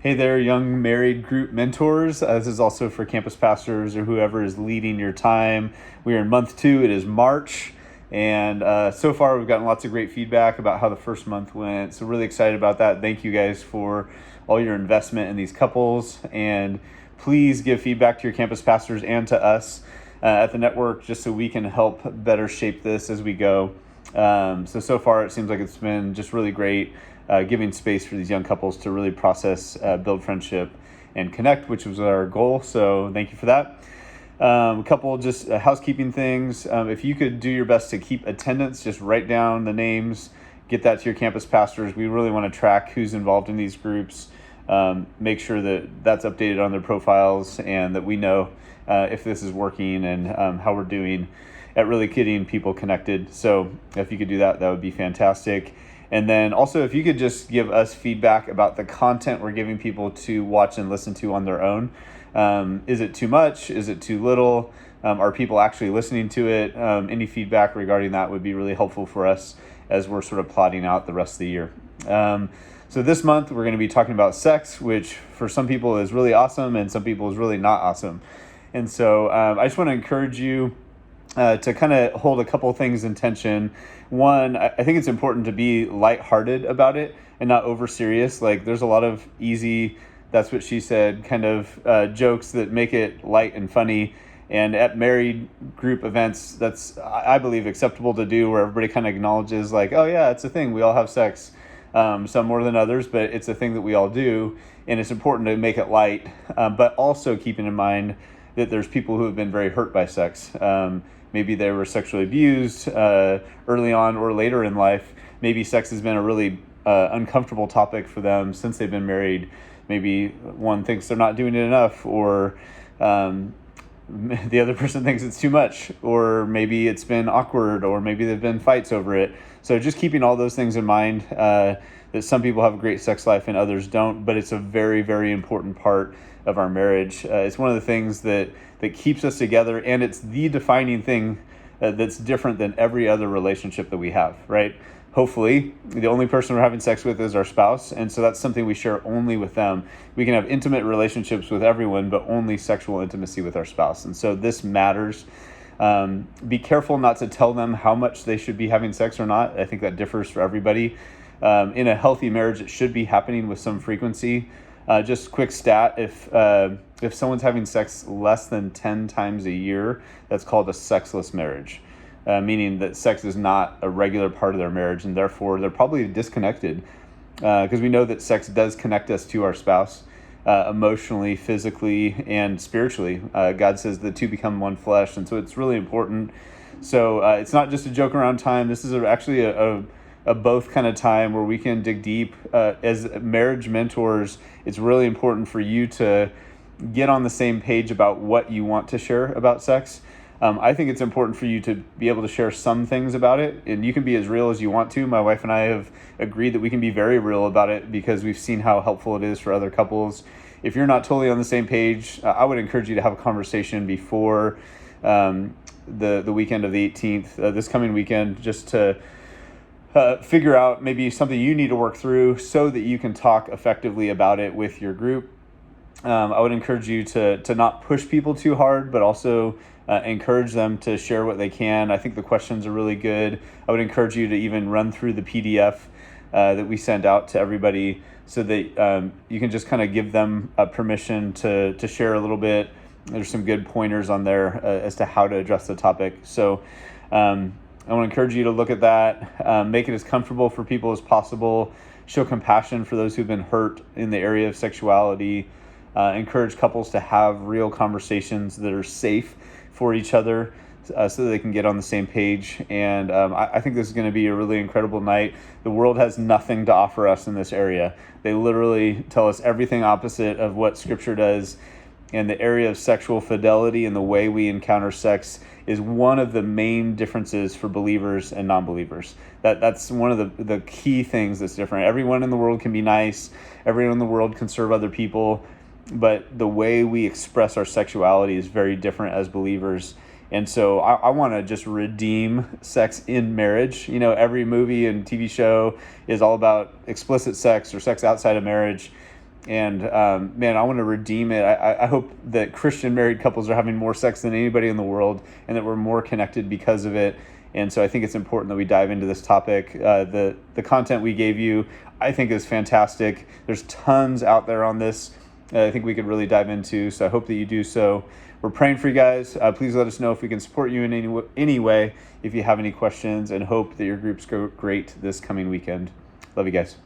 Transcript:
Hey there, young married group mentors. This is also for campus pastors or whoever is leading your time. We are in month 2. It is March. And so far, we've gotten lots of great feedback about how the first month went. So really excited about that. Thank you guys for all your investment in these couples. And please give feedback to your campus pastors and to us at the network, just so we can help better shape this as we go. So far, it seems like it's been just really great. Giving space for these young couples to really process, build friendship, and connect, which was our goal. So thank you for that. A couple just housekeeping things. If you could do your best to keep attendance, just write down the names, get that to your campus pastors. We really want to track who's involved in these groups, make sure that that's updated on their profiles, and that we know if this is working and how we're doing at really getting people connected. So if you could do that, that would be fantastic. And then also, if you could just give us feedback about the content we're giving people to watch and listen to on their own. Is it too much? Is it too little? Are people actually listening to it? Any feedback regarding that would be really helpful for us as we're sort of plotting out the rest of the year. So this month, we're going to be talking about sex, which for some people is really awesome and some people is really not awesome. And so I just want to encourage you to kind of hold a couple things in tension. One, I think it's important to be lighthearted about it and not over serious. Like, there's a lot of easy, that's what she said, kind of jokes that make it light and funny. And at married group events, that's, I believe, acceptable to do, where everybody kind of acknowledges, like, oh yeah, it's a thing. We all have sex, some more than others, but it's a thing that we all do. And it's important to make it light, but also keeping in mind that there's people who have been very hurt by sex. Maybe they were sexually abused early on or later in life. Maybe sex has been a really uncomfortable topic for them since they've been married. Maybe one thinks they're not doing it enough, or the other person thinks it's too much, or maybe it's been awkward, or maybe there've been fights over it. So just keeping all those things in mind, that some people have a great sex life and others don't, but it's a very, very important part of our marriage. It's one of the things that keeps us together, and it's the defining thing that's different than every other relationship that we have, right? Hopefully, the only person we're having sex with is our spouse, and so that's something we share only with them. We can have intimate relationships with everyone, but only sexual intimacy with our spouse, and so this matters. Be careful not to tell them how much they should be having sex or not. I think that differs for everybody. In a healthy marriage, it should be happening with some frequency. Just quick stat, if someone's having sex less than 10 times a year, that's called a sexless marriage, meaning that sex is not a regular part of their marriage, and therefore they're probably disconnected, because we know that sex does connect us to our spouse emotionally, physically, and spiritually. God says the two become one flesh, and so it's really important. So it's not just a joke around time. This is actually a both kind of time where we can dig deep. As marriage mentors, it's really important for you to get on the same page about what you want to share about sex. I think it's important for you to be able to share some things about it, and you can be as real as you want to. My wife and I have agreed that we can be very real about it because we've seen how helpful it is for other couples. If you're not totally on the same page, I would encourage you to have a conversation before the weekend of the 18th, this coming weekend, just to figure out maybe something you need to work through so that you can talk effectively about it with your group. I would encourage you to not push people too hard, but also encourage them to share what they can. I think the questions are really good. I would encourage you to even run through the PDF that we send out to everybody, so that you can just kind of give them permission to share a little bit. There's some good pointers on there as to how to address the topic. So I want to encourage you to look at that, make it as comfortable for people as possible, show compassion for those who've been hurt in the area of sexuality, encourage couples to have real conversations that are safe for each other, so that they can get on the same page. And I think this is going to be a really incredible night. The world has nothing to offer us in this area. They literally tell us everything opposite of what Scripture does. And the area of sexual fidelity and the way we encounter sex is one of the main differences for believers and non-believers. That's one of the key things that's different. Everyone in the world can be nice. Everyone in the world can serve other people. But the way we express our sexuality is very different as believers. And so I want to just redeem sex in marriage. You know, every movie and TV show is all about explicit sex or sex outside of marriage. And man, I want to redeem it. I hope that Christian married couples are having more sex than anybody in the world, and that we're more connected because of it. And so I think it's important that we dive into this topic. The content we gave you, I think, is fantastic. There's tons out there on this I think we could really dive into. So I hope that you do so. We're praying for you guys. Please let us know if we can support you in any way, if you have any questions, and hope that your groups go great this coming weekend. Love you guys.